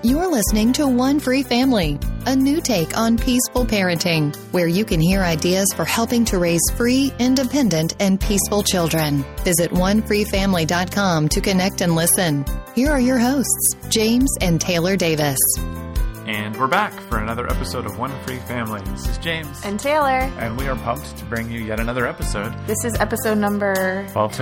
You're listening to One Free Family, a new take on peaceful parenting, where you can hear ideas for helping to raise free, independent, and peaceful children. Visit onefreefamily.com to connect and listen. Here are your hosts, James and Taylor Davis. And we're back for another episode of One Free Family. This is James. And Taylor. And we are pumped to bring you yet another episode. This is episode number 12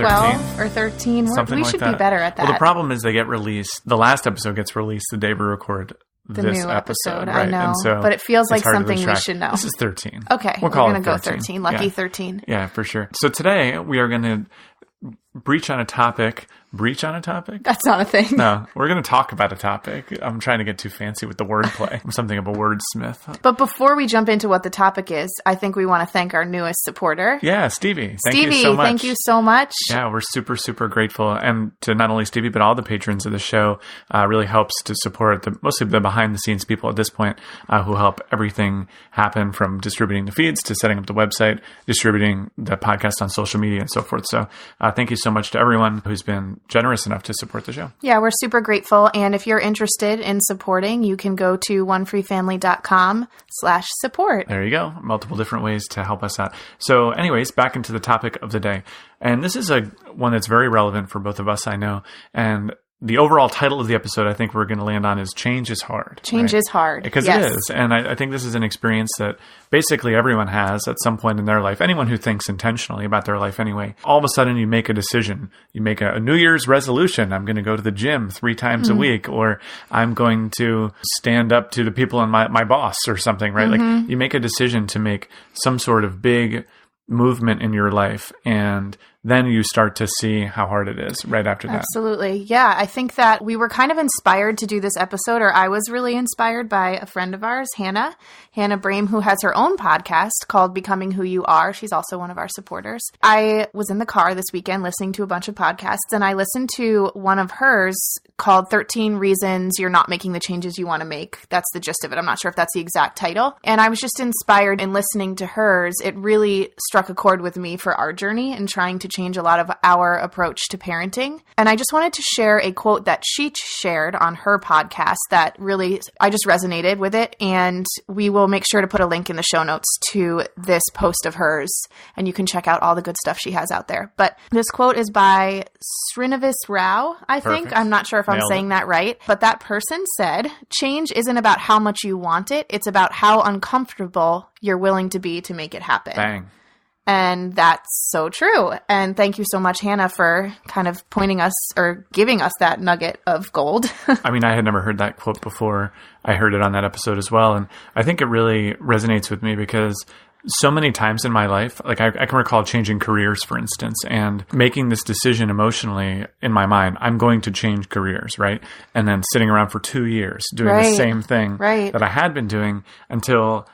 or 13. We should be better at that. Well, the problem is they get released. The last episode gets released the day we record the this new episode. Right? I know. And so but it feels like something we should know. This is 13. Okay. We're going to go 13. Lucky 13. Yeah, for sure. So today we are going to breach on a topic. Breach on a topic? That's not a thing. No, we're going to talk about a topic. I'm trying to get too fancy with the wordplay. I'm something of a wordsmith. But before we jump into what the topic is, I think we want to thank our newest supporter. Yeah, Stevie. Thank you so much. Thank you so much. Yeah, we're super, super grateful. And to not only Stevie, but all the patrons of the show really helps to support mostly the behind-the-scenes people at this point who help everything happen, from distributing the feeds to setting up the website, distributing the podcast on social media and so forth. So thank you so much to everyone who's been generous enough to support the show. Yeah, we're super grateful. And if you're interested in supporting, you can go to onefreefamily.com/support. There you go. Multiple different ways to help us out. So anyways, back into the topic of the day. And this is one that's very relevant for both of us, I know. And the overall title of the episode, I think we're going to land on, is Change is Hard. Change is hard. Because it is. And I think this is an experience that basically everyone has at some point in their life. Anyone who thinks intentionally about their life anyway. All of a sudden you make a decision. You make a New Year's resolution. I'm going to go to the gym 3 times a week, or I'm going to stand up to the people in my boss or something, right? Like you make a decision to make some sort of big movement in your life, and then you start to see how hard it is right after that. Absolutely. Yeah. I think that we were kind of inspired to do this episode, or I was really inspired by a friend of ours, Hannah Brame, who has her own podcast called Becoming Who You Are. She's also one of our supporters. I was in the car this weekend listening to a bunch of podcasts, and I listened to one of hers called 13 Reasons You're Not Making the Changes You Want to Make. That's the gist of it. I'm not sure if that's the exact title. And I was just inspired in listening to hers. It really struck a chord with me for our journey and trying to change a lot of our approach to parenting. And I just wanted to share a quote that she shared on her podcast that really, I just resonated with it. And we will make sure to put a link in the show notes to this post of hers, and you can check out all the good stuff she has out there. But this quote is by Srinivas Rao, I think. Perfect. I'm not sure if I'm saying that right. But that person said, change isn't about how much you want it. It's about how uncomfortable you're willing to be to make it happen. Bang. And that's so true. And thank you so much, Hannah, for kind of pointing us or giving us that nugget of gold. I mean, I had never heard that quote before. I heard it on that episode as well. And I think it really resonates with me because so many times in my life, like I can recall changing careers, for instance, and making this decision emotionally in my mind, I'm going to change careers, right? And then sitting around for 2 years doing the same thing that I had been doing until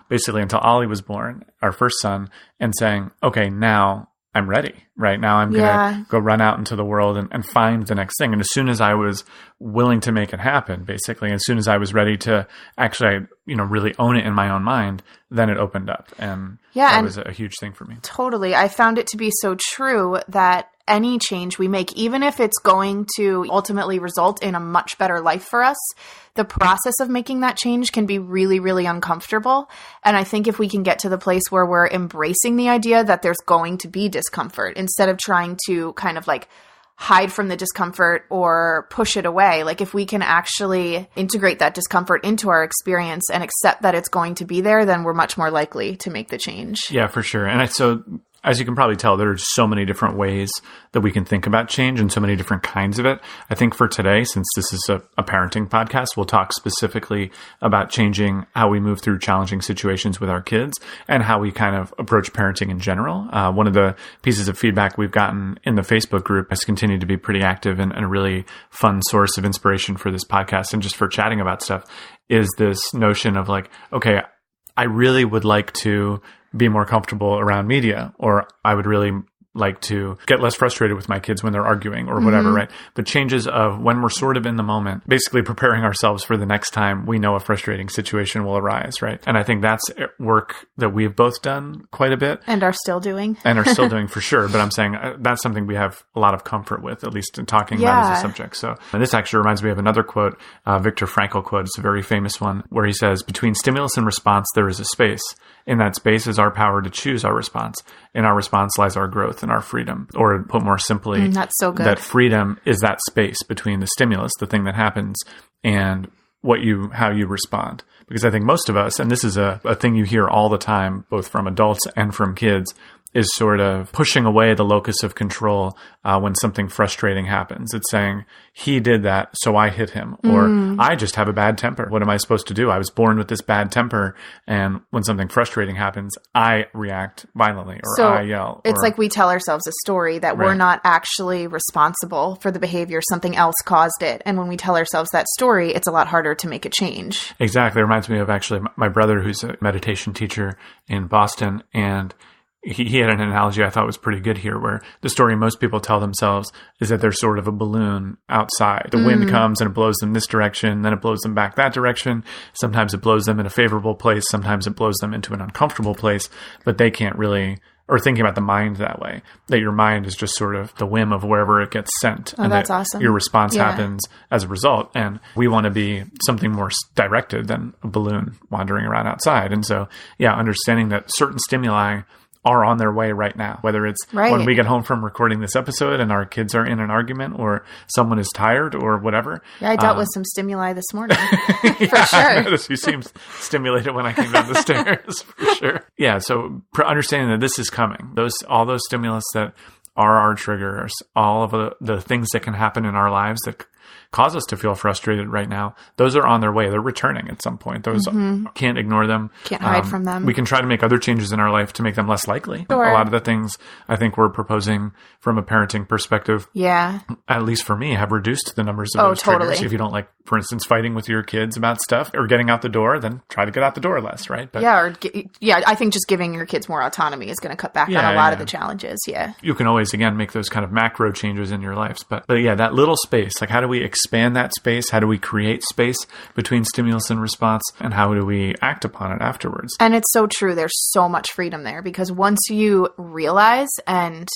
Ollie was born, our first son, and saying, okay, now I'm ready, right? Now I'm going to go run out into the world and find the next thing. And as soon as I was willing to make it happen, basically, as soon as I was ready to actually, really own it in my own mind, then it opened up. And that was a huge thing for me. Totally. I found it to be so true that any change we make, even if it's going to ultimately result in a much better life for us, the process of making that change can be really, really uncomfortable. And I think if we can get to the place where we're embracing the idea that there's going to be discomfort, instead of trying to kind of like hide from the discomfort or push it away, like if we can actually integrate that discomfort into our experience and accept that it's going to be there, then we're much more likely to make the change. Yeah, for sure. And so as you can probably tell, there are so many different ways that we can think about change and so many different kinds of it. I think for today, since this is a parenting podcast, we'll talk specifically about changing how we move through challenging situations with our kids and how we kind of approach parenting in general. One of the pieces of feedback we've gotten in the Facebook group has continued to be pretty active and a really fun source of inspiration for this podcast and just for chatting about stuff, is this notion of like, okay, I really would like to be more comfortable around media, or I would really like to get less frustrated with my kids when they're arguing or whatever, right? But changes of when we're sort of in the moment, basically preparing ourselves for the next time we know a frustrating situation will arise, right? And I think that's work that we've both done quite a bit. And are still doing. For sure. But I'm saying that's something we have a lot of comfort with, at least in talking about as a subject. So and this actually reminds me of another quote, Viktor Frankl quote. It's a very famous one where he says, between stimulus and response, there is a space. In that space is our power to choose our response. In our response lies our growth and our freedom. Or put more simply, that's so good. That freedom is that space between the stimulus, the thing that happens, and how you respond. Because I think most of us, and this is a thing you hear all the time, both from adults and from kids, is sort of pushing away the locus of control when something frustrating happens. It's saying, he did that, so I hit him. Or I just have a bad temper. What am I supposed to do? I was born with this bad temper, and when something frustrating happens, I react violently, or I yell. It's like we tell ourselves a story that we're not actually responsible for the behavior. Something else caused it. And when we tell ourselves that story, it's a lot harder to make a change. Exactly. It reminds me of actually my brother, who's a meditation teacher in Boston, and he had an analogy I thought was pretty good here, where the story most people tell themselves is that they're sort of a balloon outside. The wind comes and it blows them this direction, then it blows them back that direction. Sometimes it blows them in a favorable place. Sometimes it blows them into an uncomfortable place, but they can't really, or thinking about the mind that way, that your mind is just sort of the whim of wherever it gets sent. Oh, and that's that awesome. Your response happens as a result. And we want to be something more directed than a balloon wandering around outside. And so, understanding that certain stimuli are on their way right now, whether it's when we get home from recording this episode and our kids are in an argument, or someone is tired, or whatever. Yeah, I dealt with some stimuli this morning, for sure. I noticed you seemed stimulated when I came down the stairs, for sure. Yeah, so understanding that this is coming, all those stimulus that are our triggers, all of the things that can happen in our lives that cause us to feel frustrated right now, those are on their way. They're returning at some point. Those can't ignore them. Can't hide from them. We can try to make other changes in our life to make them less likely. Sure. A lot of the things I think we're proposing from a parenting perspective, at least for me, have reduced the numbers of those triggers. If you don't like, for instance, fighting with your kids about stuff or getting out the door, then try to get out the door less, right? But, I think just giving your kids more autonomy is going to cut back on a lot of the challenges. Yeah. You can always, again, make those kind of macro changes in your lives. But that little space, like how do we expand that space? How do we create space between stimulus and response? And how do we act upon it afterwards? And it's so true. There's so much freedom there, because once you realize and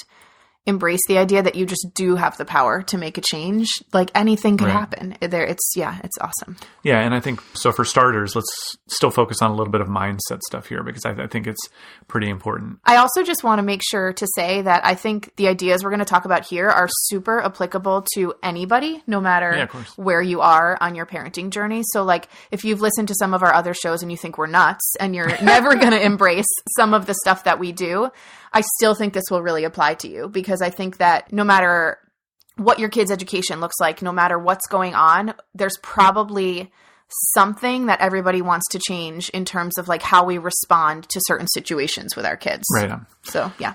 embrace the idea that you just do have the power to make a change, like anything could happen there. It's awesome. Yeah. And I think, so for starters, let's still focus on a little bit of mindset stuff here, because I think it's pretty important. I also just want to make sure to say that I think the ideas we're going to talk about here are super applicable to anybody, no matter where you are on your parenting journey. So like if you've listened to some of our other shows and you think we're nuts and you're never going to embrace some of the stuff that we do, I still think this will really apply to you, because I think that no matter what your kid's education looks like, no matter what's going on, there's probably something that everybody wants to change in terms of like how we respond to certain situations with our kids. Right on. So, yeah.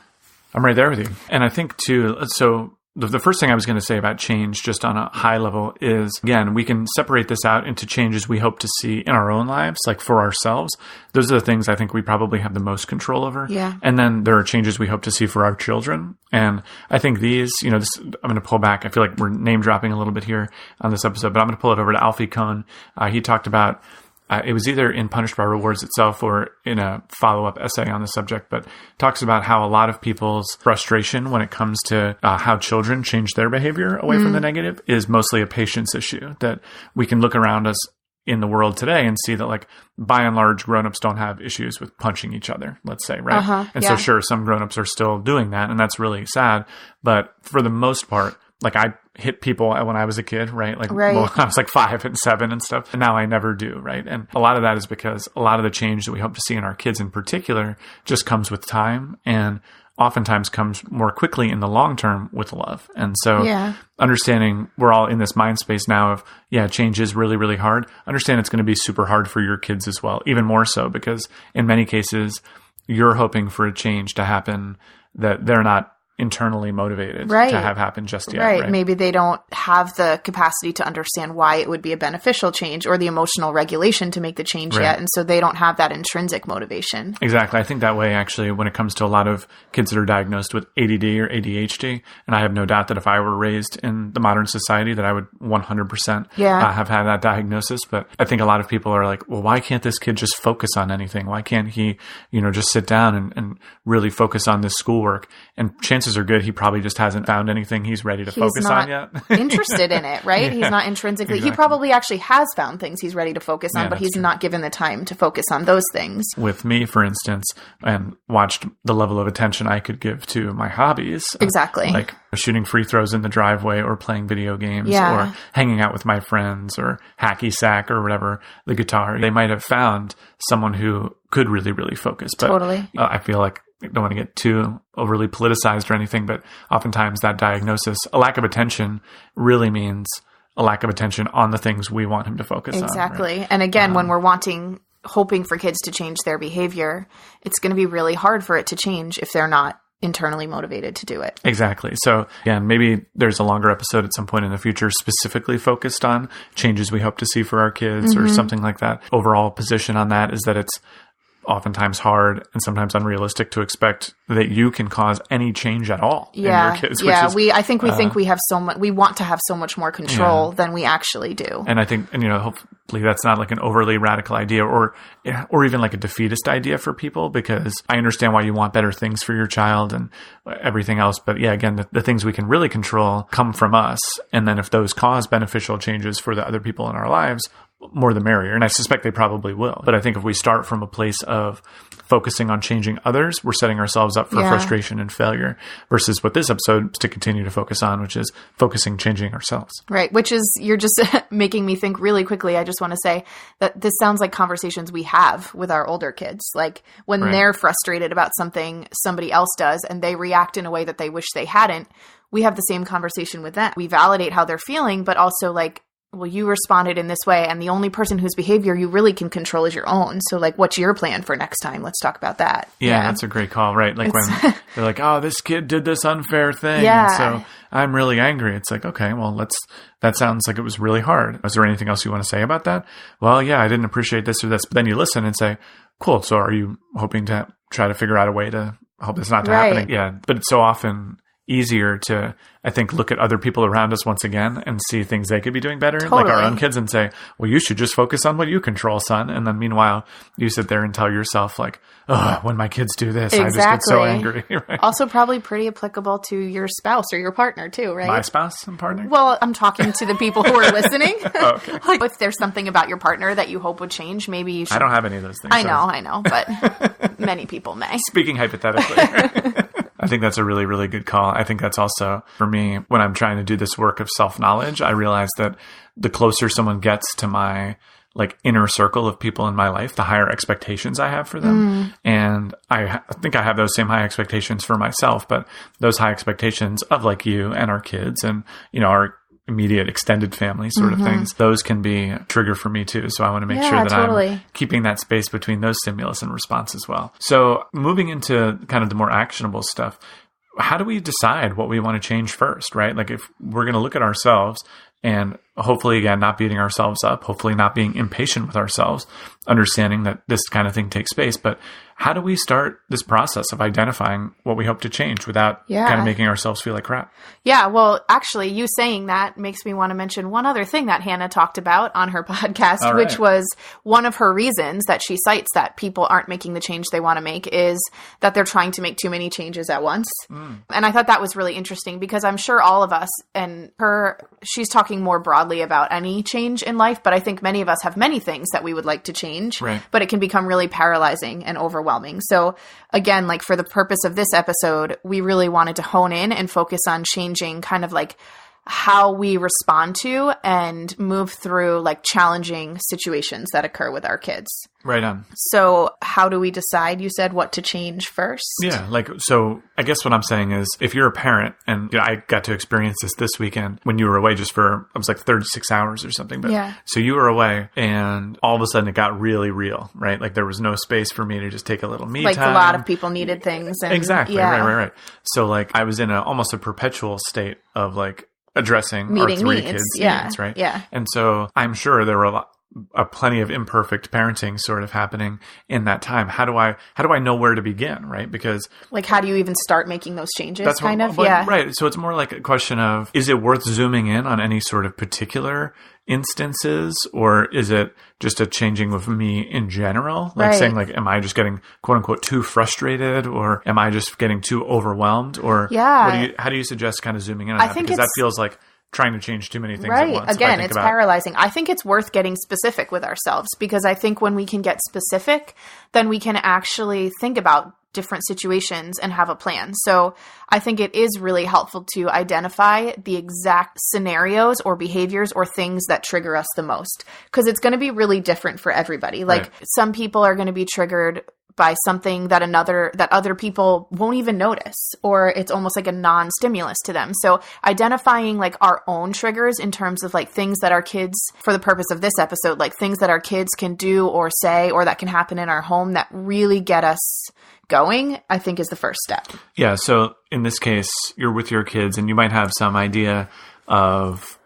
I'm right there with you. And I think too, so the first thing I was going to say about change, just on a high level, is, again, we can separate this out into changes we hope to see in our own lives, like for ourselves. Those are the things I think we probably have the most control over. Yeah. And then there are changes we hope to see for our children. And I think these, I'm going to pull back. I feel like we're name dropping a little bit here on this episode, but I'm going to pull it over to Alfie Kohn. He talked about, it was either in Punished by Rewards itself or in a follow-up essay on the subject, but talks about how a lot of people's frustration when it comes to how children change their behavior away from the negative is mostly a patience issue. That we can look around us in the world today and see that, like, by and large, grown-ups don't have issues with punching each other, let's say, right? So sure, some grown-ups are still doing that, and that's really sad. But for the most part, like, I hit people when I was a kid, right? Like, well, I was like 5 and 7 and stuff. And now I never do, right? And a lot of that is because a lot of the change that we hope to see in our kids in particular just comes with time, and oftentimes comes more quickly in the long term with love. And so understanding we're all in this mind space now of, change is really, really hard. Understand it's going to be super hard for your kids as well, even more so, because in many cases, you're hoping for a change to happen that they're not internally motivated Right. to have happen just yet. Right. Maybe they don't have the capacity to understand why it would be a beneficial change or the emotional regulation to make the change Right. yet. And so they don't have that intrinsic motivation. Exactly. I think that way, actually, when it comes to a lot of kids that are diagnosed with ADD or ADHD, and I have no doubt that if I were raised in the modern society, that I would 100% have had that diagnosis. But I think a lot of people are like, well, why can't this kid just focus on anything? Why can't he, just sit down and really focus on this schoolwork? And chances are good he probably just hasn't found anything he's ready to focus on yet. Interested in it, right? He's not intrinsically. Exactly. He probably actually has found things he's ready to focus on, but he's not given the time to focus on those things. With me, for instance, and watched the level of attention I could give to my hobbies. Exactly. Like shooting free throws in the driveway or playing video games or hanging out with my friends or hacky sack or whatever, the guitar. They might have found someone who could really, really focus. But totally. I feel like I don't want to get too overly politicized or anything, but oftentimes that diagnosis, a lack of attention, really means a lack of attention on the things we want him to focus on. Exactly. Right? And again, when we're hoping for kids to change their behavior, it's going to be really hard for it to change if they're not internally motivated to do it. Exactly. So again, maybe there's a longer episode at some point in the future specifically focused on changes we hope to see for our kids or something like that. Overall position on that is that it's oftentimes hard and sometimes unrealistic to expect that you can cause any change at all in your kids. I think we have so much. We want to have so much more control than we actually do. And I think, hopefully that's not like an overly radical idea or even like a defeatist idea for people, because I understand why you want better things for your child and everything else. But again, the things we can really control come from us. And then if those cause beneficial changes for the other people in our lives, more the merrier. And I suspect they probably will. But I think if we start from a place of focusing on changing others, we're setting ourselves up for frustration and failure, versus what this episode is to continue to focus on, which is changing ourselves. Right. Which is, you're just making me think really quickly. I just want to say that this sounds like conversations we have with our older kids. Like when they're frustrated about something somebody else does and they react in a way that they wish they hadn't, we have the same conversation with them. We validate how they're feeling, but also like, well, you responded in this way, and the only person whose behavior you really can control is your own. So, like, what's your plan for next time? Let's talk about that. Yeah, that's a great call, right? Like when they're like, oh, this kid did this unfair thing, and so I'm really angry. It's like, okay, well, that sounds like it was really hard. Is there anything else you want to say about that? Well, yeah, I didn't appreciate this or this. But then you listen and say, cool, so are you hoping to try to figure out a way to help this not to happen? Yeah, but it's so often easier to, I think, look at other people around us once again and see things they could be doing better, like our own kids, and say, well, you should just focus on what you control, son. And then meanwhile, you sit there and tell yourself like, oh, when my kids do this, I just get so angry. Right? Also probably pretty applicable to your spouse or your partner too, right? My spouse and partner? Well, I'm talking to the people who are listening. Okay. Like if there's something about your partner that you hope would change, maybe you should. I don't have any of those things. I know, but many people may. Speaking hypothetically. I think that's a really, really good call. I think that's also, for me, when I'm trying to do this work of self-knowledge, I realize that the closer someone gets to my inner circle of people in my life, the higher expectations I have for them. And I think I have those same high expectations for myself, but those high expectations of like you and our kids and, our immediate extended family sort of things, those can be a trigger for me too. So I want to make sure that I'm keeping that space between those stimulus and response as well. So moving into kind of the more actionable stuff, how do we decide what we want to change first, right? Like if we're going to look at ourselves and hopefully, again, not beating ourselves up, hopefully not being impatient with ourselves, understanding that this kind of thing takes space. But how do we start this process of identifying what we hope to change without kind of making ourselves feel like crap? Yeah, well, actually, you saying that makes me want to mention one other thing that Hannah talked about on her podcast, which was one of her reasons that she cites that people aren't making the change they want to make is that they're trying to make too many changes at once. And I thought that was really interesting because I'm sure all of us, and she's talking more broadly about any change in life, but I think many of us have many things that we would like to change, but it can become really paralyzing and overwhelming. So again, like for the purpose of this episode, we really wanted to hone in and focus on changing kind of like how we respond to and move through like challenging situations that occur with our kids. Right on. So how do we decide, you said, what to change first? Yeah. Like, so I guess what I'm saying is if you're a parent, and I got to experience this weekend when you were away just for, it was like 36 hours or something. But yeah. So you were away and all of a sudden it got really real, right? Like there was no space for me to just take a little me time. Like a lot of people needed things. And, exactly. Yeah. Right. So like I was in almost a perpetual state of like addressing meeting our three needs. kids' Yeah. needs, right? Yeah. And so I'm sure there were plenty of imperfect parenting sort of happening in that time. How do I know where to begin, right? Because like, how do you even start making those changes? That's kind of, yeah. Right. So it's more like a question of, is it worth zooming in on any sort of particular instances, or is it just a changing of me in general? Like saying like, am I just getting quote unquote too frustrated, or am I just getting too overwhelmed? Or how do you suggest kind of zooming in on that? Because that feels like trying to change too many things at once. Again, it's paralyzing. I think it's worth getting specific with ourselves, because I think when we can get specific, then we can actually think about different situations and have a plan. So I think it is really helpful to identify the exact scenarios or behaviors or things that trigger us the most, because it's going to be really different for everybody. Like some people are going to be triggered by something that other people won't even notice, or it's almost like a non-stimulus to them. So identifying like our own triggers in terms of like things that our kids, for the purpose of this episode, like things that our kids can do or say, or that can happen in our home that really get us going, I think is the first step. Yeah. So in this case, you're with your kids and you might have some idea of,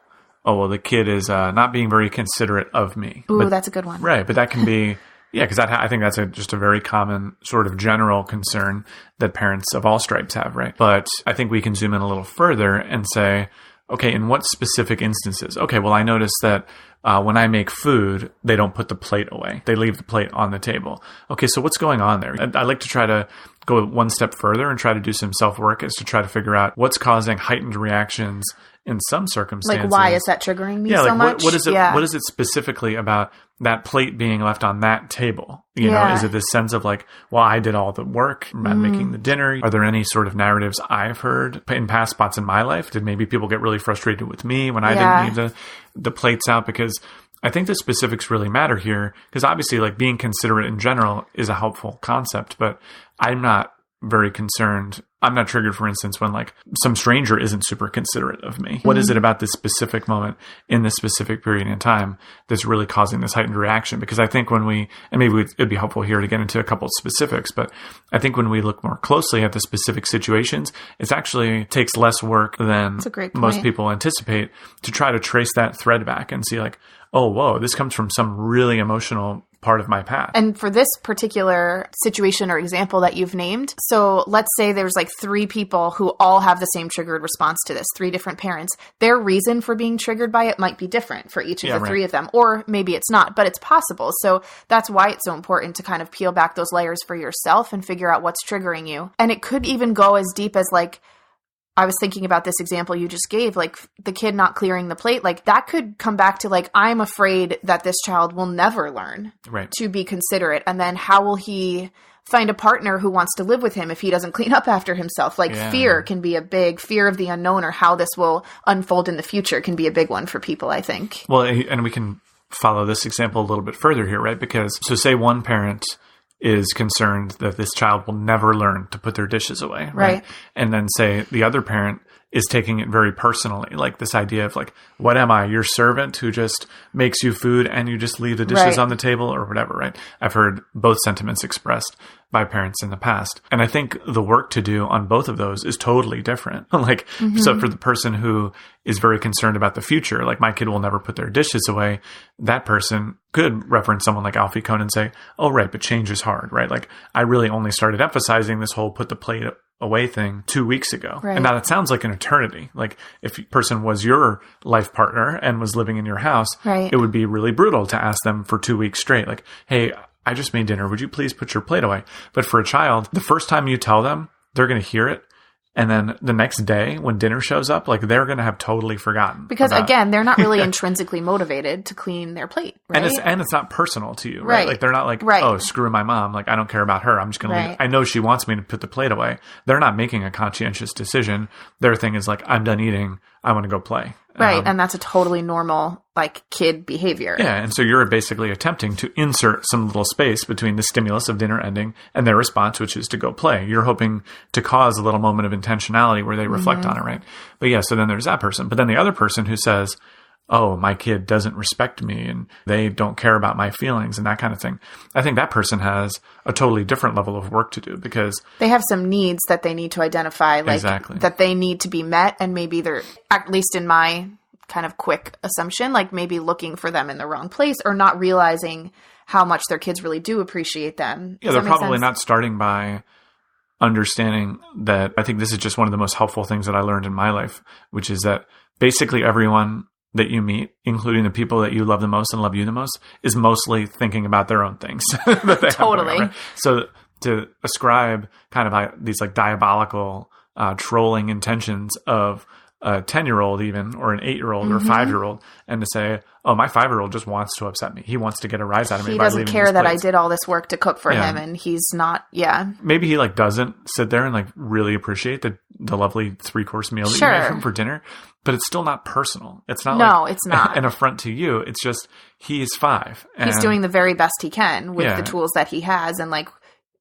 oh, well, the kid is not being very considerate of me. Ooh, that's a good one. Right. But that can be... Yeah, because I think that's just a very common sort of general concern that parents of all stripes have, right? But I think we can zoom in a little further and say, okay, in what specific instances? Okay, well, I noticed that when I make food, they don't put the plate away. They leave the plate on the table. Okay, so what's going on there? I like to try to go one step further and try to do some self-work, is to try to figure out what's causing heightened reactions in some circumstances. Like, why is that triggering me so much? What is it? What is it specifically about that plate being left on that table? You know, is it this sense of like, well, I did all the work, I'm making the dinner? Are there any sort of narratives I've heard in past spots in my life? Did maybe people get really frustrated with me when I didn't leave the plates out? Because I think the specifics really matter here, because obviously like being considerate in general is a helpful concept, but I'm not very concerned. I'm not triggered, for instance, when like some stranger isn't super considerate of me. What is it about this specific moment in this specific period in time that's really causing this heightened reaction? Because I think when we, and maybe it'd be helpful here to get into a couple of specifics, but I think when we look more closely at the specific situations, it actually takes less work than most people anticipate to try to trace that thread back and see like, oh, whoa, this comes from some really emotional part of my past. And for this particular situation or example that you've named, so let's say there's like 3 people who all have the same triggered response to this, 3 different parents. Their reason for being triggered by it might be different for each of the 3 of them, or maybe it's not, but it's possible. So that's why it's so important to kind of peel back those layers for yourself and figure out what's triggering you. And it could even go as deep as like, I was thinking about this example you just gave, like the kid not clearing the plate, like that could come back to like, I'm afraid that this child will never learn to be considerate. And then how will he find a partner who wants to live with him if he doesn't clean up after himself? Like fear can be a big fear of the unknown, or how this will unfold in the future can be a big one for people, I think. Well, and we can follow this example a little bit further here, right? Because so say one parent is concerned that this child will never learn to put their dishes away. Right. And then say the other parent is taking it very personally, like this idea of like, what am I, your servant who just makes you food and you just leave the dishes on the table or whatever, right? I've heard both sentiments expressed by parents in the past. And I think the work to do on both of those is totally different. Like, so for the person who is very concerned about the future, like my kid will never put their dishes away, that person could reference someone like Alfie Kohn and say, oh, right, but change is hard, right? Like I really only started emphasizing this whole put the plate away thing 2 weeks ago. Right. And now that sounds like an eternity. Like if a person was your life partner and was living in your house, it would be really brutal to ask them for 2 weeks straight. Like, hey, I just made dinner. Would you please put your plate away? But for a child, the first time you tell them, they're going to hear it. And then the next day when dinner shows up, like they're going to have totally forgotten. Because again, they're not really intrinsically motivated to clean their plate, right? And it's not personal to you, right? Like they're not like, oh, screw my mom. Like I don't care about her. I'm just going to leave it. I know she wants me to put the plate away. They're not making a conscientious decision. Their thing is like, I'm done eating. I want to go play. Right. And that's a totally normal, like, kid behavior. Yeah. And so you're basically attempting to insert some little space between the stimulus of dinner ending and their response, which is to go play. You're hoping to cause a little moment of intentionality where they reflect on it, right? But yeah, so then there's that person. But then the other person who says, oh, my kid doesn't respect me and they don't care about my feelings and that kind of thing. I think that person has a totally different level of work to do because they have some needs that they need to identify, like exactly. that they need to be met. And maybe they're, at least in my kind of quick assumption, like maybe looking for them in the wrong place or not realizing how much their kids really do appreciate them. Yeah, they're probably not starting by understanding that. I think this is just one of the most helpful things that I learned in my life, which is that basically everyone that you meet, including the people that you love the most and love you the most, is mostly thinking about their own things. That they totally. Have, right? So to ascribe kind of these like diabolical, trolling intentions of a 10-year-old even, or an 8-year-old or a 5-year-old, and to say, oh, my 5-year-old just wants to upset me. He wants to get a rise out of me. He by doesn't leaving care this that place. I did all this work to cook for him and he's not, Maybe he like doesn't sit there and like really appreciate the lovely 3-course meal that you made him for dinner, but it's still not personal. It's not it's not an affront to you. It's just, he's 5. And he's doing the very best he can with the tools that he has. And like,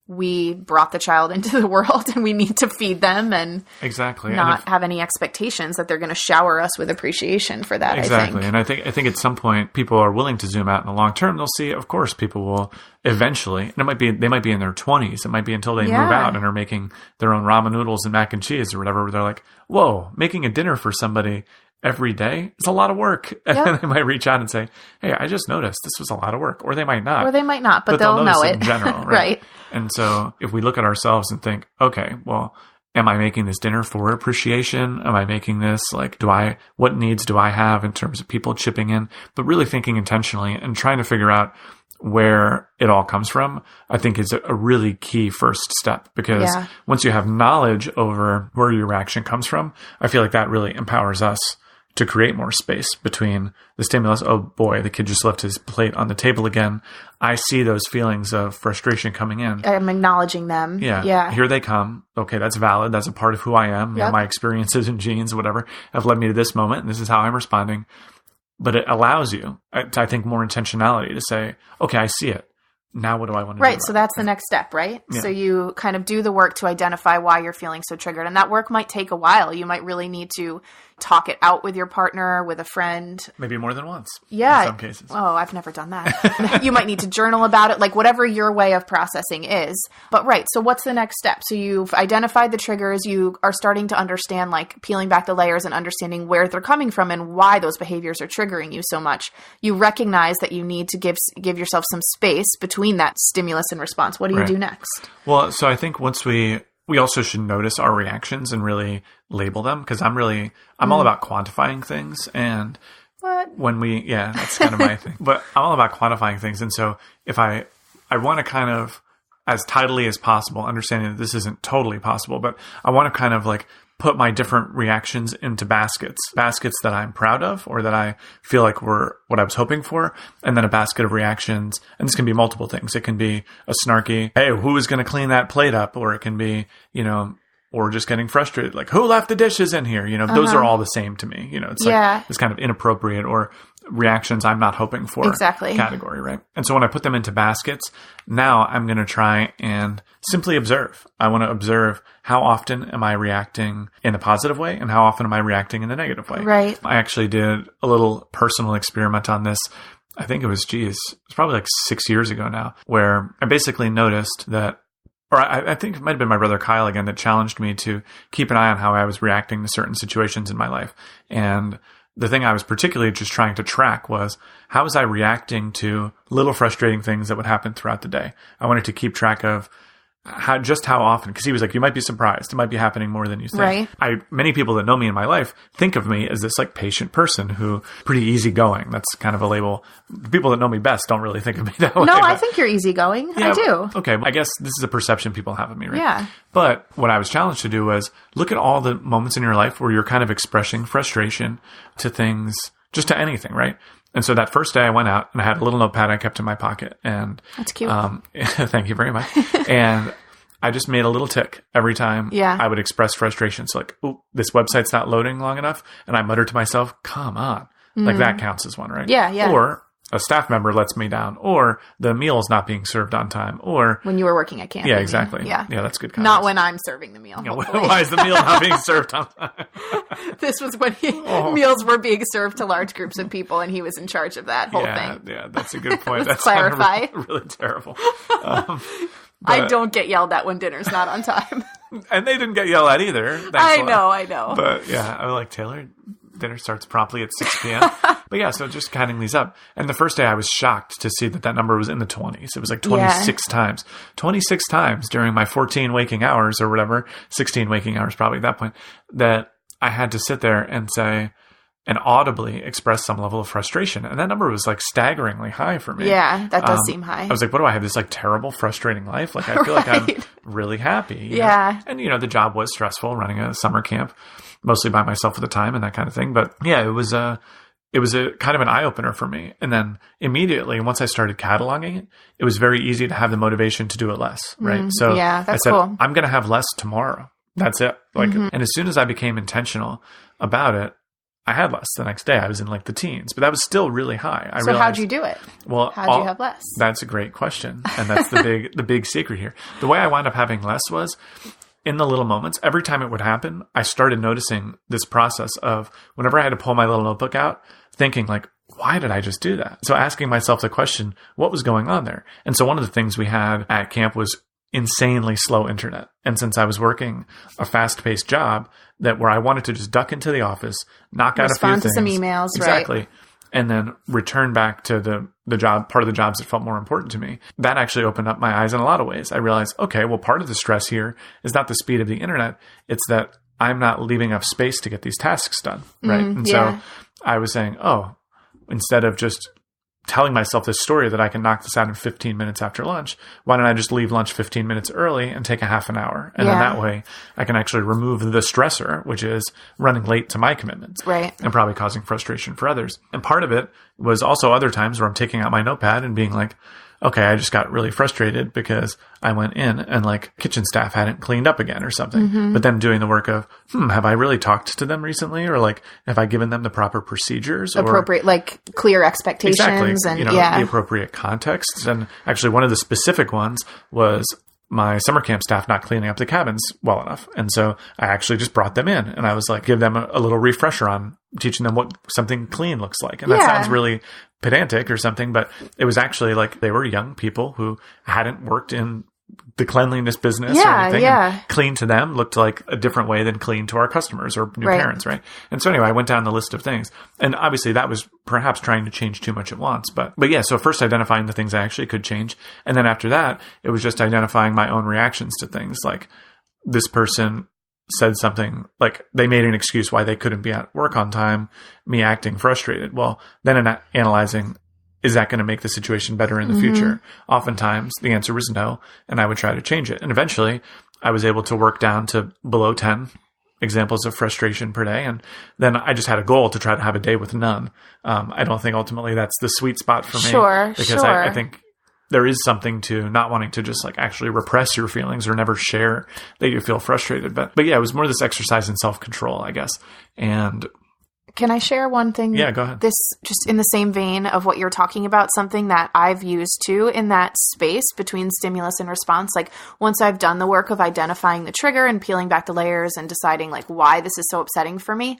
we brought the child into the world and we need to feed them and exactly not have any expectations that they're going to shower us with appreciation for that. Exactly. I think. And I think at some point people are willing to zoom out in the long term. They'll see, of course, people will eventually, and they might be in their 20s. It might be until they move out and are making their own ramen noodles and mac and cheese or whatever, where they're like, whoa, making a dinner for somebody every day, it's a lot of work. And then they might reach out and say, hey, I just noticed this was a lot of work. Or they might not. But they'll know it in general, right? Right. And so if we look at ourselves and think, okay, well, am I making this dinner for appreciation? Am I making this like, what needs do I have in terms of people chipping in? But really thinking intentionally and trying to figure out where it all comes from, I think is a really key first step, because once you have knowledge over where your reaction comes from, I feel like that really empowers us to create more space between the stimulus. Oh boy, the kid just left his plate on the table again. I see those feelings of frustration coming in. I'm acknowledging them. Yeah. Here they come. Okay, that's valid. That's a part of who I am. You know, my experiences and genes, whatever, have led me to this moment, and this is how I'm responding. But it allows you, I think, more intentionality to say, okay, I see it. Now what do I want to do? Right. So that's the next step, right? Yeah. So you kind of do the work to identify why you're feeling so triggered. And that work might take a while. You might really need to talk it out with your partner, with a friend. Maybe more than once. Yeah. In some cases. Oh, I've never done that. You might need to journal about it, like whatever your way of processing is. But right. So what's the next step? So you've identified the triggers. You are starting to understand, like peeling back the layers and understanding where they're coming from and why those behaviors are triggering you so much. You recognize that you need to give yourself some space between that stimulus and response. What do you do next? Well, so I think once we also should notice our reactions and really label them, because I'm all about quantifying things. And when that's kind of my thing, but I'm all about quantifying things. And so if I want to kind of, as tidily as possible, understanding that this isn't totally possible, but I want to kind of like put my different reactions into baskets that I'm proud of, or that I feel like were what I was hoping for. And then a basket of reactions. And this can be multiple things. It can be a snarky, hey, who is going to clean that plate up? Or it can be, or just getting frustrated, like, who left the dishes in here? Those are all the same to me. It's like this kind of inappropriate or reactions I'm not hoping for category, right? And so when I put them into baskets, now I'm going to try and simply observe. I want to observe how often am I reacting in a positive way and how often am I reacting in a negative way. Right. I actually did a little personal experiment on this. I think it was probably like 6 years ago now, where I basically noticed that, or I think it might have been my brother Kyle again that challenged me to keep an eye on how I was reacting to certain situations in my life. And the thing I was particularly just trying to track was, how was I reacting to little frustrating things that would happen throughout the day? I wanted to keep track of how often, because he was like, you might be surprised. It might be happening more than you think. Right. Many people that know me in my life think of me as this like patient person who pretty easygoing. That's kind of a label. The people that know me best don't really think of me that way. No, I think you're easygoing. I do. Okay. I guess this is a perception people have of me, right? Yeah. But what I was challenged to do was look at all the moments in your life where you're kind of expressing frustration to things, just to anything, right? And so that first day I went out and I had a little notepad I kept in my pocket, and that's cute. Thank you very much. And I just made a little tick every time I would express frustration. So like, oh, this website's not loading long enough. And I muttered to myself, come on. Like that counts as one, right? Yeah. Or a staff member lets me down, or the meal's not being served on time, or when you were working at camp. Yeah, exactly. Yeah, that's good context. Not when I'm serving the meal. Why is the meal not being served on time? This was when meals were being served to large groups of people, and he was in charge of that whole thing. Yeah, that's a good point. That's clarify. Really terrible. I don't get yelled at when dinner's not on time. And they didn't get yelled at either. I know. But yeah, I was like, Taylor, dinner starts promptly at 6 p.m. But yeah, so just counting these up. And the first day I was shocked to see that number was in the 20s. It was like 26 times. 26 times during my 14 waking hours or whatever, 16 waking hours probably at that point, that I had to sit there and say, and audibly express some level of frustration. And that number was like staggeringly high for me. Yeah, that does seem high. I was like, what do I have? This like terrible, frustrating life? Like, I feel like I'm really happy. You know? And, the job was stressful running a summer camp, mostly by myself at the time and that kind of thing. But yeah, it was a kind of an eye opener for me. And then immediately, once I started cataloging it, it was very easy to have the motivation to do it less. Right. So that's I said, cool. I'm going to have less tomorrow. That's it. Like, and as soon as I became intentional about it, I had less the next day. I was in like the teens, but that was still really high. So how'd you do it? Well, how'd you have less? That's a great question. And that's the big secret here. The way I wound up having less was in the little moments. Every time it would happen, I started noticing this process of whenever I had to pull my little notebook out, thinking like, why did I just do that? So asking myself the question, what was going on there? And so one of the things we had at camp was insanely slow internet. And since I was working a fast-paced job where I wanted to just duck into the office, knock out a few things. Respond to some emails, exactly, right? And then return back to the job, part of the jobs that felt more important to me. That actually opened up my eyes in a lot of ways. I realized, okay, well, part of the stress here is not the speed of the internet. It's that I'm not leaving enough space to get these tasks done, right? And so I was saying, instead of just telling myself this story that I can knock this out in 15 minutes after lunch, why don't I just leave lunch 15 minutes early and take a half an hour? And then that way I can actually remove the stressor, which is running late to my commitments. Right. And probably causing frustration for others. And part of it was also other times where I'm taking out my notepad and being like, okay, I just got really frustrated because I went in and like kitchen staff hadn't cleaned up again or something. But then doing the work of, have I really talked to them recently? Or like, have I given them the proper procedures? Appropriate, like clear expectations. Exactly. And the appropriate context. And actually one of the specific ones was my summer camp staff not cleaning up the cabins well enough. And so I actually just brought them in and I was like, give them a little refresher on teaching them what something clean looks like. And that sounds really pedantic or something, but it was actually like they were young people who hadn't worked in the cleanliness business or anything. And clean to them looked like a different way than clean to our customers or new parents, right? And so anyway, I went down the list of things. And obviously that was perhaps trying to change too much at once. But yeah, so first identifying the things I actually could change. And then after that, it was just identifying my own reactions to things. Like this person said something, like they made an excuse why they couldn't be at work on time, me acting frustrated. Well, then analyzing, is that going to make the situation better in the future? Oftentimes the answer was no, and I would try to change it. And eventually I was able to work down to below 10 examples of frustration per day. And then I just had a goal to try to have a day with none. I don't think ultimately that's the sweet spot for me. Because I think there is something to not wanting to just like actually repress your feelings or never share that you feel frustrated. But yeah, it was more this exercise in self-control, I guess. And can I share one thing? Yeah, go ahead. This, just in the same vein of what you're talking about, something that I've used too in that space between stimulus and response. Like once I've done the work of identifying the trigger and peeling back the layers and deciding like why this is so upsetting for me,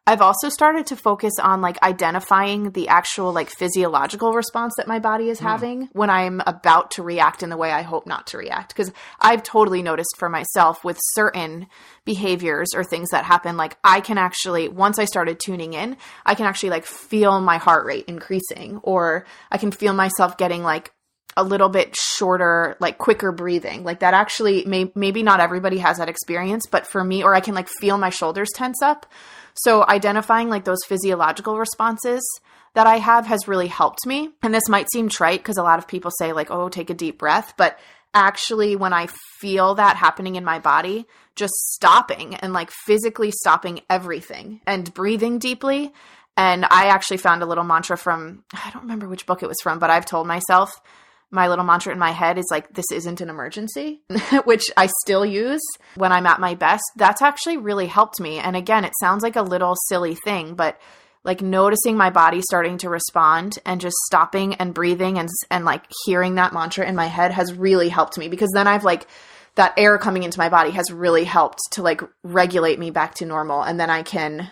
I've also started to focus on like identifying the actual like physiological response that my body is having when I'm about to react in the way I hope not to react. Because I've totally noticed for myself with certain behaviors or things that happen, like I can actually, once I started tuning in, I can actually like feel my heart rate increasing, or I can feel myself getting like a little bit shorter, like quicker breathing. Like that actually, maybe not everybody has that experience, but for me, or I can like feel my shoulders tense up. So identifying like those physiological responses that I have has really helped me. And this might seem trite because a lot of people say like, oh, take a deep breath. But actually when I feel that happening in my body, just stopping and like physically stopping everything and breathing deeply. And I actually found a little mantra from, I don't remember which book it was from, but I've told myself, my little mantra in my head is like, this isn't an emergency, which I still use when I'm at my best. That's actually really helped me. And again, it sounds like a little silly thing, but like noticing my body starting to respond and just stopping and breathing and like hearing that mantra in my head has really helped me, because then I've like, that air coming into my body has really helped to like regulate me back to normal. And then I can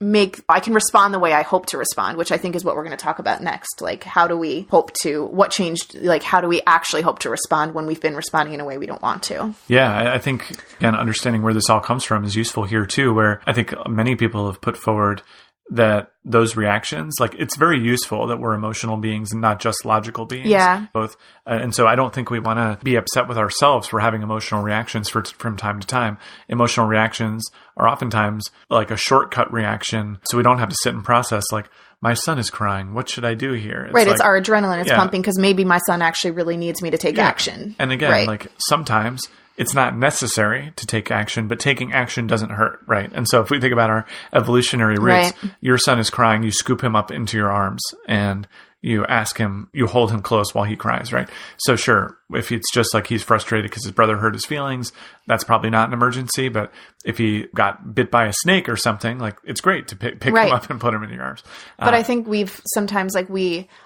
respond the way I hope to respond, which I think is what we're going to talk about next. Like, what changed? Like, how do we actually hope to respond when we've been responding in a way we don't want to? Yeah, I think, again, understanding where this all comes from is useful here too, where I think many people have put forward that those reactions, like, it's very useful that we're emotional beings and not just logical beings. Yeah. Both. And so I don't think we want to be upset with ourselves for having emotional reactions from time to time. Emotional reactions are oftentimes like a shortcut reaction, so we don't have to sit and process, like, my son is crying. What should I do here? It's our adrenaline is pumping because maybe my son actually really needs me to take action. And again, like, sometimes it's not necessary to take action, but taking action doesn't hurt, right? And so if we think about our evolutionary roots, your son is crying, you scoop him up into your arms and you ask him, you hold him close while he cries, right? So sure, if it's just like he's frustrated because his brother hurt his feelings, that's probably not an emergency. But if he got bit by a snake or something, like, it's great to pick him up and put him in your arms. But I think we've sometimes, like,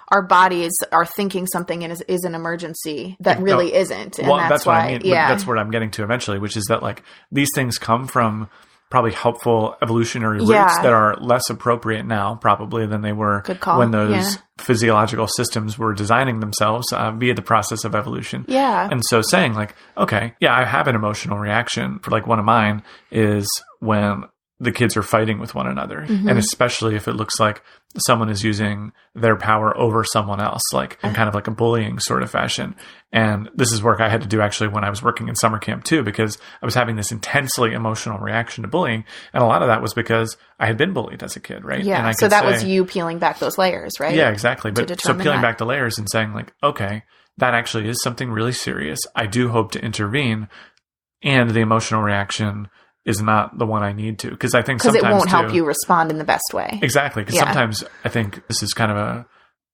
our bodies are thinking something is an emergency that really isn't. And that's why, what I mean. Yeah. That's what I'm getting to eventually, which is that, like, these things come from probably helpful evolutionary roots that are less appropriate now probably than they were when those physiological systems were designing themselves via the process of evolution. Yeah. And so saying, like, okay, I have an emotional reaction. For, like, one of mine is when the kids are fighting with one another. Mm-hmm. And especially if it looks like someone is using their power over someone else, like in kind of like a bullying sort of fashion. And this is work I had to do actually when I was working in summer camp too, because I was having this intensely emotional reaction to bullying. And a lot of that was because I had been bullied as a kid, right? Yeah. And so that was you peeling back those layers, right? Yeah, exactly. But so peeling back the layers and saying, like, okay, that actually is something really serious. I do hope to intervene. And the emotional reaction is not the one I need to. Because I think sometimes it won't help you respond in the best way. Exactly. Because sometimes I think this is kind of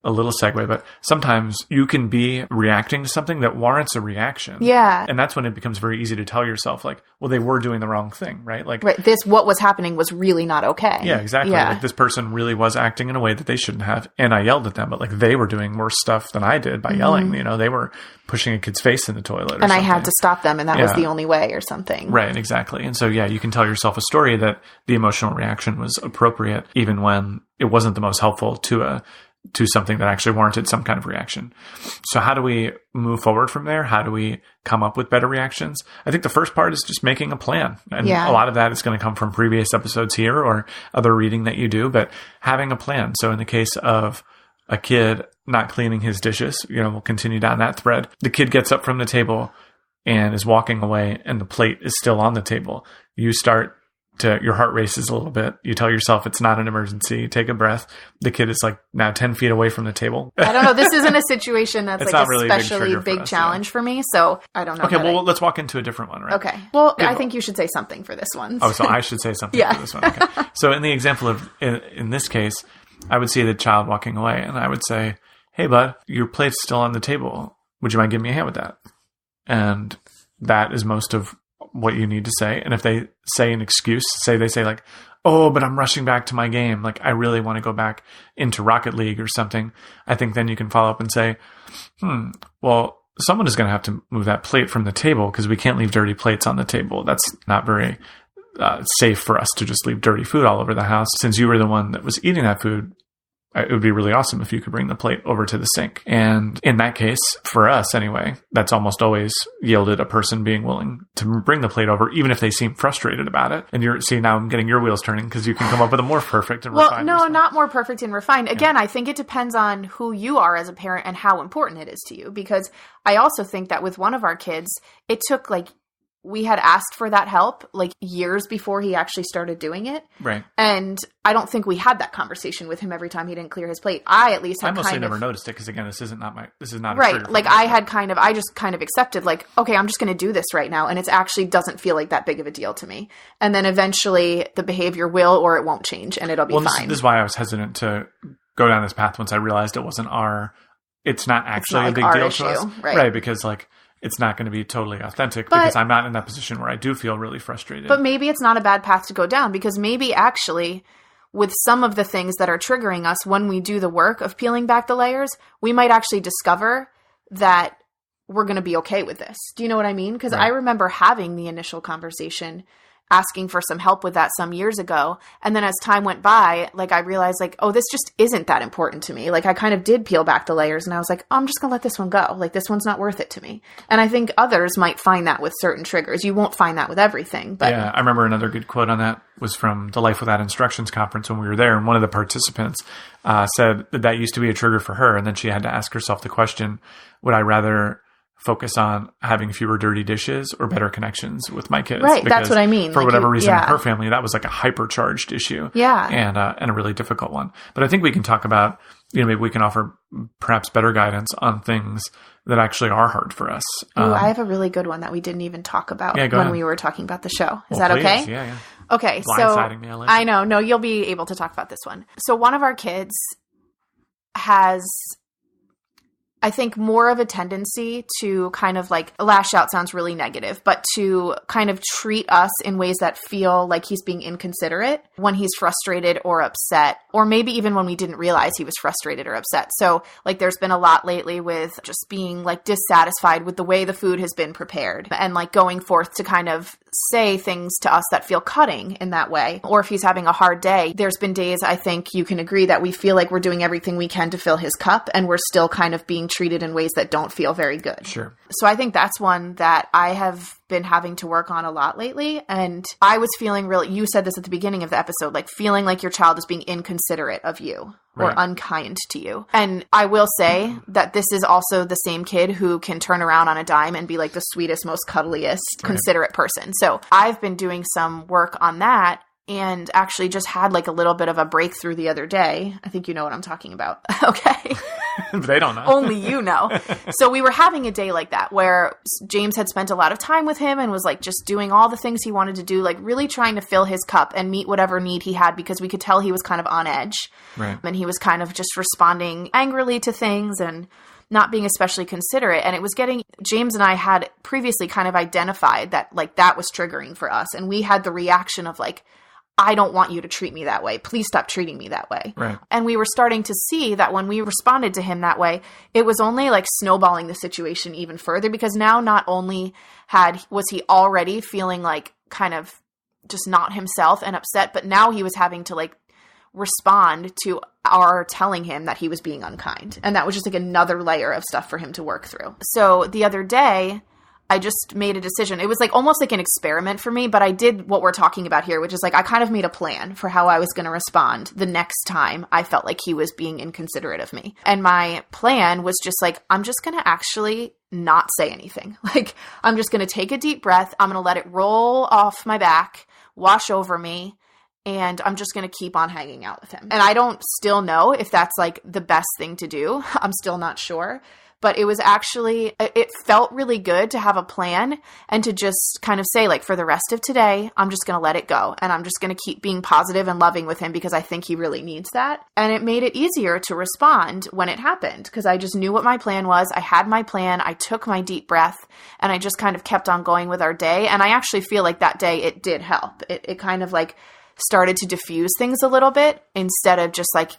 a little segue, but sometimes you can be reacting to something that warrants a reaction. Yeah. And that's when it becomes very easy to tell yourself, like, well, they were doing the wrong thing, right? Like, what was happening was really not okay. Yeah, exactly. Yeah. Like, this person really was acting in a way that they shouldn't have. And I yelled at them, but, like, they were doing worse stuff than I did by yelling. You know, they were pushing a kid's face in the toilet or something. And I had to stop them, and that was the only way or something. Right, exactly. And so, you can tell yourself a story that the emotional reaction was appropriate, even when it wasn't the most helpful to something that actually warranted some kind of reaction. So how do we move forward from there? How do we come up with better reactions? I think the first part is just making a plan. And a lot of that is going to come from previous episodes here or other reading that you do, but having a plan. So in the case of a kid not cleaning his dishes, we'll continue down that thread. The kid gets up from the table and is walking away and the plate is still on the table. Your heart races a little bit. You tell yourself it's not an emergency. You take a breath. The kid is like now 10 feet away from the table. I don't know. This isn't a situation that's like a really especially big challenge for me. So I don't know. Okay, well, let's walk into a different one, right? Okay. Well, I think you should say something for this one. Oh, so I should say something for this one. Okay. So in the example of, in this case, I would see the child walking away and I would say, hey, bud, your plate's still on the table. Would you mind giving me a hand with that? And that is most of what you need to say. And if they say an excuse, they say like, oh, but I'm rushing back to my game. Like, I really want to go back into Rocket League or something. I think then you can follow up and say, well, someone is going to have to move that plate from the table because we can't leave dirty plates on the table. That's not very safe for us to just leave dirty food all over the house. Since you were the one that was eating that food, it would be really awesome if you could bring the plate over to the sink. And in that case, for us anyway, that's almost always yielded a person being willing to bring the plate over, even if they seem frustrated about it. And now I'm getting your wheels turning because you can come up with a more perfect and refined response. Not more perfect and refined. Again, I think it depends on who you are as a parent and how important it is to you. Because I also think that with one of our kids, it took we had asked for that help years before he actually started doing it. Right. And I don't think we had that conversation with him every time he didn't clear his plate. I mostly never noticed it because again, this is not right. I just kind of accepted okay, I'm just going to do this right now. And it actually doesn't feel like that big of a deal to me. And then eventually the behavior will, or it won't change and it'll be fine. This is why I was hesitant to go down this path once I realized it wasn't our it's not actually not a big like our deal issue, to us. right? Because like, it's not going to be totally authentic because I'm not in that position where I do feel really frustrated. But maybe it's not a bad path to go down, because maybe actually with some of the things that are triggering us when we do the work of peeling back the layers, we might actually discover that we're going to be okay with this. Do you know what I mean? Because I remember having the initial conversation, asking for some help with that some years ago. And then as time went by, like I realized like, oh, this just isn't that important to me. Like I kind of did peel back the layers and I was like, oh, I'm just going to let this one go. Like this one's not worth it to me. And I think others might find that with certain triggers. You won't find that with everything. But yeah, I remember another good quote on that was from the Life Without Instructions conference when we were there. And one of the participants said that used to be a trigger for her. And then she had to ask herself the question, would I rather focus on having fewer dirty dishes or better connections with my kids? Right, because that's what I mean. For like whatever reason in her family, that was like a hypercharged issue. Yeah. And a really difficult one. But I think we can talk about, maybe we can offer perhaps better guidance on things that actually are hard for us. Ooh, I have a really good one that we didn't even talk about when we were talking about the show. Is that please. Okay? Yeah. Okay, Blindsiding me, I know. No, you'll be able to talk about this one. So one of our kids has, I think, more of a tendency to kind of like, lash out sounds really negative, but to kind of treat us in ways that feel like he's being inconsiderate when he's frustrated or upset, or maybe even when we didn't realize he was frustrated or upset. So like there's been a lot lately with just being like dissatisfied with the way the food has been prepared and like going forth to kind of say things to us that feel cutting in that way. Or if he's having a hard day, there's been days, I think you can agree, that we feel like we're doing everything we can to fill his cup and we're still kind of being treated in ways that don't feel very good. Sure. So I think that's one that I have been having to work on a lot lately. And I was feeling really, you said this at the beginning of the episode, like feeling like your child is being inconsiderate of you or unkind to you. And I will say that this is also the same kid who can turn around on a dime and be like the sweetest, most cuddliest, considerate person. So I've been doing some work on that and actually just had like a little bit of a breakthrough the other day. I think you know what I'm talking about. Okay. They don't know. Only you know. So we were having a day like that where James had spent a lot of time with him and was like just doing all the things he wanted to do, like really trying to fill his cup and meet whatever need he had, because we could tell he was kind of on edge. Right. And he was kind of just responding angrily to things and not being especially considerate. And it was getting, James and I had previously kind of identified that like that was triggering for us. And we had the reaction of like, I don't want you to treat me that way. Please stop treating me that way. Right. And we were starting to see that when we responded to him that way, it was only like snowballing the situation even further, because now not only was he already feeling like kind of just not himself and upset, but now he was having to like respond to our telling him that he was being unkind. And that was just like another layer of stuff for him to work through. So the other day, I just made a decision. It was like almost like an experiment for me, but I did what we're talking about here, which is like I kind of made a plan for how I was going to respond the next time I felt like he was being inconsiderate of me. And my plan was just like, I'm just going to actually not say anything. Like, I'm just going to take a deep breath. I'm going to let it roll off my back, wash over me, and I'm just going to keep on hanging out with him. And I don't still know if that's like the best thing to do. I'm still not sure. But it was actually, it felt really good to have a plan and to just kind of say like, for the rest of today, I'm just going to let it go. And I'm just going to keep being positive and loving with him because I think he really needs that. And it made it easier to respond when it happened because I just knew what my plan was. I had my plan. I took my deep breath and I just kind of kept on going with our day. And I actually feel like that day it did help. It kind of like started to diffuse things a little bit instead of just like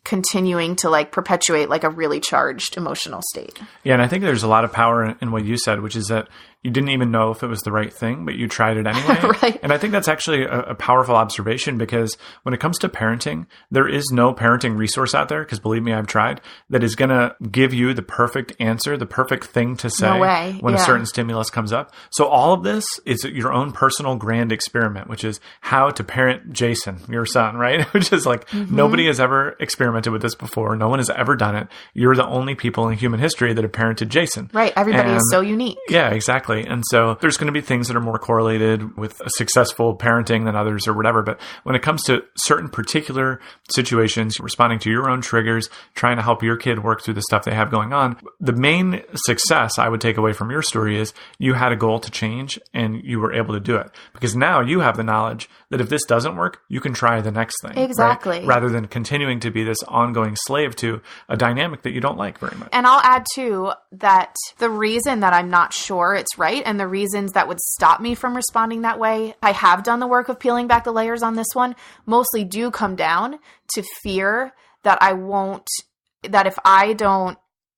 continuing to like perpetuate like a really charged emotional state. Yeah. And I think there's a lot of power in what you said, which is that you didn't even know if it was the right thing, but you tried it anyway. Right. And I think that's actually a powerful observation because when it comes to parenting, there is no parenting resource out there, because believe me, I've tried, that is going to give you the perfect answer, the perfect thing to say when a certain stimulus comes up. So all of this is your own personal grand experiment, which is how to parent Jason, your son, right? Which is like nobody has ever experimented with this before. No one has ever done it. You're the only people in human history that have parented Jason. Right. Everybody is so unique. Yeah, exactly. Exactly. And so there's going to be things that are more correlated with a successful parenting than others or whatever. But when it comes to certain particular situations, responding to your own triggers, trying to help your kid work through the stuff they have going on, the main success I would take away from your story is you had a goal to change and you were able to do it. Because now you have the knowledge that if this doesn't work, you can try the next thing. Exactly. Right? Rather than continuing to be this ongoing slave to a dynamic that you don't like very much. And I'll add too that the reason that I'm not sure it's right and the reasons that would stop me from responding that way, I have done the work of peeling back the layers on this one, mostly do come down to fear that that if I don't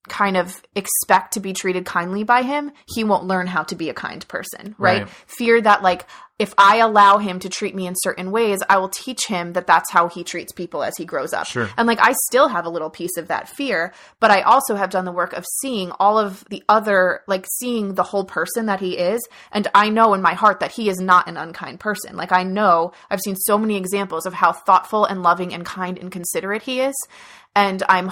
kind of expect to be treated kindly by him, he won't learn how to be a kind person, right? Fear that like, if I allow him to treat me in certain ways, I will teach him that that's how he treats people as he grows up. Sure. And like, I still have a little piece of that fear, but I also have done the work of seeing all of the other, like seeing the whole person that he is. And I know in my heart that he is not an unkind person. Like I know I've seen so many examples of how thoughtful and loving and kind and considerate he is. And I'm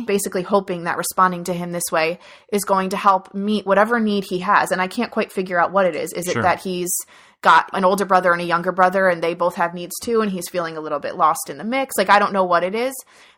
basically hoping that responding to him this way is going to help meet whatever need he has. And I can't quite figure out what it is. Is it that he's got an older brother and a younger brother and they both have needs too, and he's feeling a little bit lost in the mix? Like, I don't know what it is,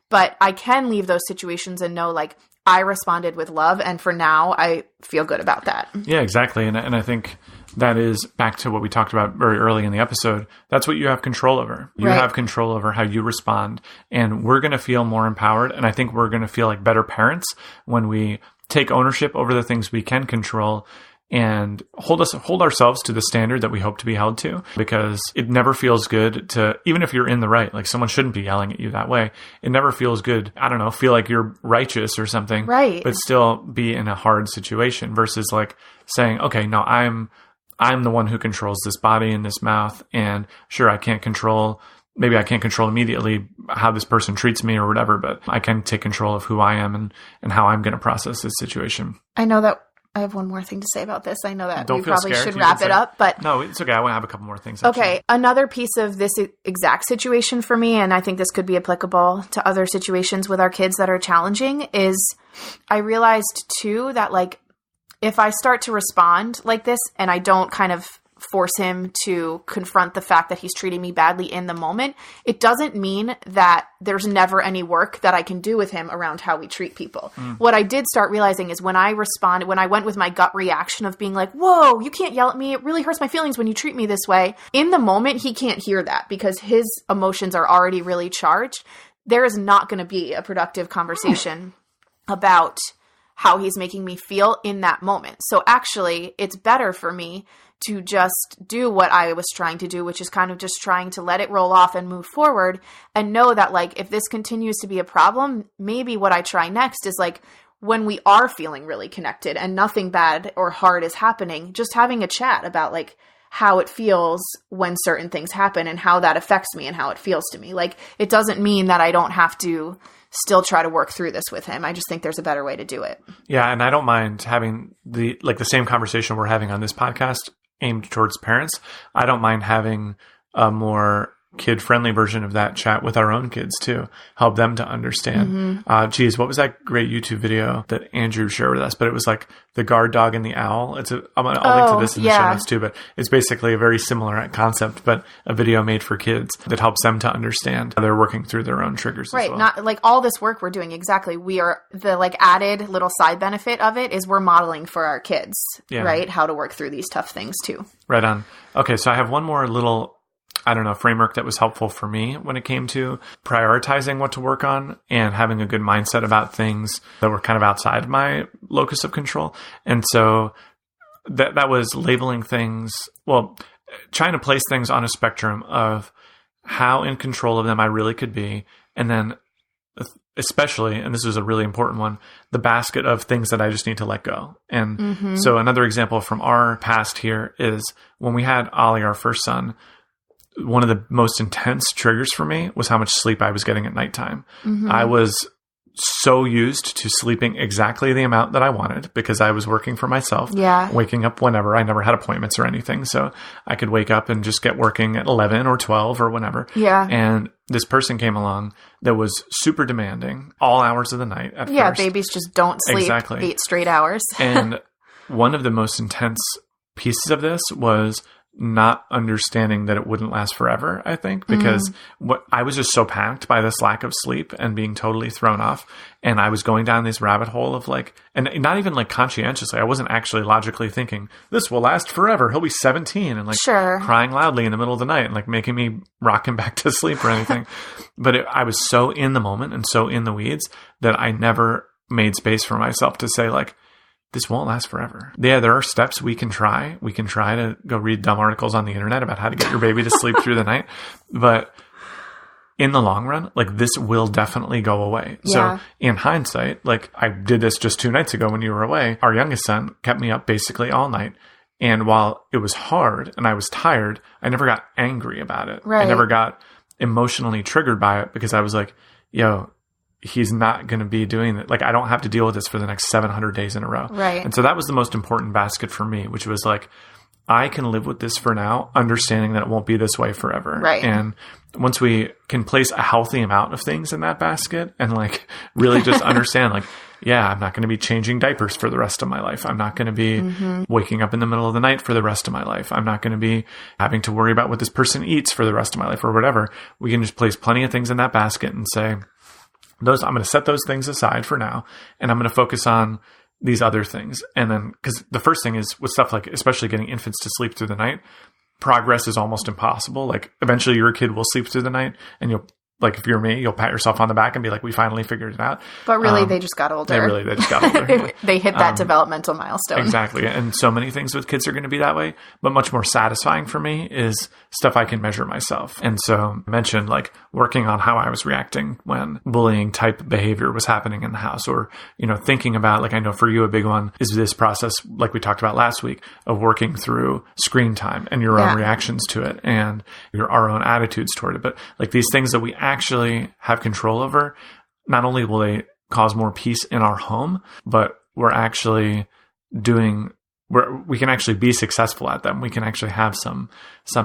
but I can leave those situations and know, like, I responded with love. And for now, I feel good about that. Yeah, exactly. And I think that is back to what we talked about very early in the episode. That's what you have control over. You have control over how you respond. And we're going to feel more empowered. And I think we're going to feel like better parents when we take ownership over the things we can control and hold ourselves to the standard that we hope to be held to, because it never feels good to, even if you're in the right, like someone shouldn't be yelling at you that way. It never feels good. I don't know, feel like you're righteous or something, right? But still be in a hard situation versus like saying, okay, no, I'm the one who controls this body and this mouth. And sure, maybe I can't control immediately how this person treats me or whatever, but I can take control of who I am and how I'm going to process this situation. I know that I have one more thing to say about this. I know that we probably scared. should wrap it up, but no, it's okay. I want to have a couple more things. Actually. Okay. Another piece of this exact situation for me, and I think this could be applicable to other situations with our kids that are challenging, is I realized too that like, if I start to respond like this and I don't kind of force him to confront the fact that he's treating me badly in the moment, it doesn't mean that there's never any work that I can do with him around how we treat people. What I did start realizing is when I went with my gut reaction of being like, whoa, you can't yell at me. It really hurts my feelings when you treat me this way. In the moment, he can't hear that because his emotions are already really charged. There is not going to be a productive conversation about how he's making me feel in that moment. So actually, it's better for me to just do what I was trying to do, which is kind of just trying to let it roll off and move forward and know that like, if this continues to be a problem, maybe what I try next is like, when we are feeling really connected and nothing bad or hard is happening, just having a chat about like how it feels when certain things happen and how that affects me and how it feels to me. Like, it doesn't mean that I don't have to still try to work through this with him. I just think there's a better way to do it. Yeah. And I don't mind having the same conversation we're having on this podcast aimed towards parents. I don't mind having a more kid-friendly version of that chat with our own kids too. Help them to understand. Geez, what was that great YouTube video that Andrew shared with us? But it was like the guard dog and the owl. I'll link to this in the show notes too, but it's basically a very similar concept, but a video made for kids that helps them to understand how they're working through their own triggers as well. Not like all this work we're doing. Exactly. We are the like added little side benefit of it is we're modeling for our kids, right? How to work through these tough things too. Right on. Okay. So I have one more little framework that was helpful for me when it came to prioritizing what to work on and having a good mindset about things that were kind of outside my locus of control. And so that was labeling things, trying to place things on a spectrum of how in control of them I really could be. And then especially, and this is a really important one, the basket of things that I just need to let go. And so another example from our past here is when we had Ollie, our first son, one of the most intense triggers for me was how much sleep I was getting at nighttime. I was so used to sleeping exactly the amount that I wanted because I was working for myself, waking up whenever. I never had appointments or anything. So I could wake up and just get working at 11 or 12 or whenever. And this person came along that was super demanding all hours of the night at first. Babies just don't sleep 8 straight hours. And one of the most intense pieces of this was not understanding that it wouldn't last forever, I think, because I was just so panicked by this lack of sleep and being totally thrown off. And I was going down this rabbit hole of like, and not even like conscientiously, I wasn't actually logically thinking, this will last forever. He'll be 17 and like crying loudly in the middle of the night and like making me rock him back to sleep or anything. But I was so in the moment and so in the weeds that I never made space for myself to say like, this won't last forever. Yeah, there are steps we can try. We can try to go read dumb articles on the internet about how to get your baby to sleep through the night. But in the long run, like this will definitely go away. Yeah. So in hindsight, like I did this just 2 nights ago when you were away. Our youngest son kept me up basically all night. And while it was hard and I was tired, I never got angry about it. Right. I never got emotionally triggered by it because I was like, yo, he's not going to be doing that. Like, I don't have to deal with this for the next 700 days in a row. Right. And so that was the most important basket for me, which was like, I can live with this for now, understanding that it won't be this way forever. Right. And once we can place a healthy amount of things in that basket and like really just understand like, yeah, I'm not going to be changing diapers for the rest of my life. I'm not going to be waking up in the middle of the night for the rest of my life. I'm not going to be having to worry about what this person eats for the rest of my life or whatever. We can just place plenty of things in that basket and say, I'm going to set those things aside for now, and I'm going to focus on these other things. And then, because the first thing is with stuff like, especially getting infants to sleep through the night, progress is almost impossible. Like eventually your kid will sleep through the night and you'll, like if you're me, you'll pat yourself on the back and be like, we finally figured it out. But really, they just got older. They just got older. They hit that developmental milestone. Exactly. And so many things with kids are going to be that way. But much more satisfying for me is stuff I can measure myself. And so I mentioned like working on how I was reacting when bullying type behavior was happening in the house, or, you know, thinking about, like, I know for you, a big one is this process, like we talked about last week, of working through screen time and your own reactions to it and our own attitudes toward it. But like these things that we actually have control over, not only will they cause more peace in our home, but we're actually we can actually be successful at them. We can actually have some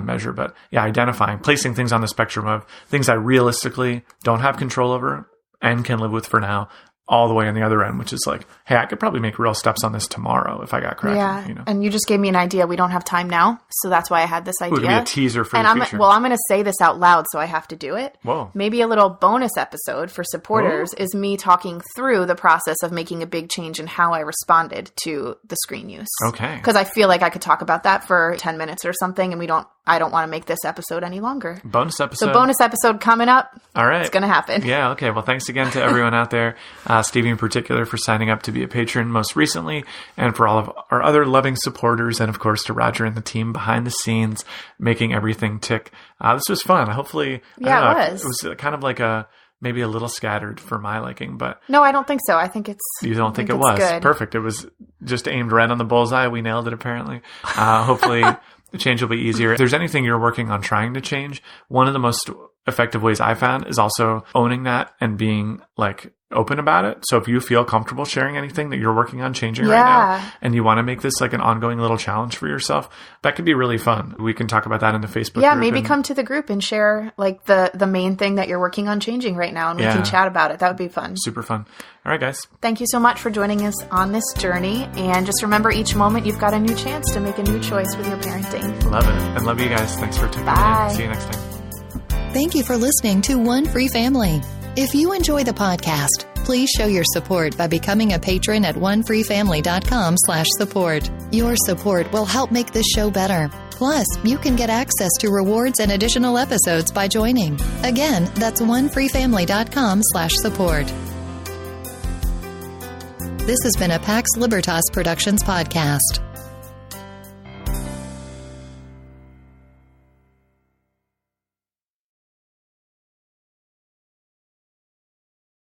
measure. But yeah, identifying, placing things on the spectrum of things I realistically don't have control over and can live with for now, all the way on the other end, which is like, hey, I could probably make real steps on this tomorrow if I got cracking. Yeah, you know? And you just gave me an idea. We don't have time now, so that's why I had this idea. It would be a teaser for the future. I'm going to say this out loud, so I have to do it. Whoa. Maybe a little bonus episode for supporters is me talking through the process of making a big change in how I responded to the screen use. Okay. Because I feel like I could talk about that for 10 minutes or something, and I don't want to make this episode any longer. Bonus episode. So bonus episode coming up. All right. It's going to happen. Yeah. Okay. Well, thanks again to everyone out there. Stevie in particular for signing up to be a patron most recently, and for all of our other loving supporters, and of course to Roger and the team behind the scenes making everything tick. This was fun. Hopefully, it was. It was kind of like maybe a little scattered for my liking, but no, I don't think so. I think it's. You don't think it was good. Perfect? It was just aimed right on the bullseye. We nailed it. Apparently, hopefully. The change will be easier. If there's anything you're working on trying to change, one of the most effective ways I found is also owning that and being like open about it. So if you feel comfortable sharing anything that you're working on changing right now, and you want to make this like an ongoing little challenge for yourself, that could be really fun. We can talk about that in the Facebook group. Yeah, maybe come to the group and share like the main thing that you're working on changing right now, and we can chat about it. That would be fun. Super fun. All right, guys. Thank you so much for joining us on this journey. And just remember, each moment you've got a new chance to make a new choice with your parenting. Love it. And love you guys. Thanks for tuning in. See you next time. Thank you for listening to One Free Family. If you enjoy the podcast, please show your support by becoming a patron at onefreefamily.com/support. Your support will help make this show better. Plus, you can get access to rewards and additional episodes by joining. Again, that's onefreefamily.com/support. This has been a Pax Libertas Productions podcast.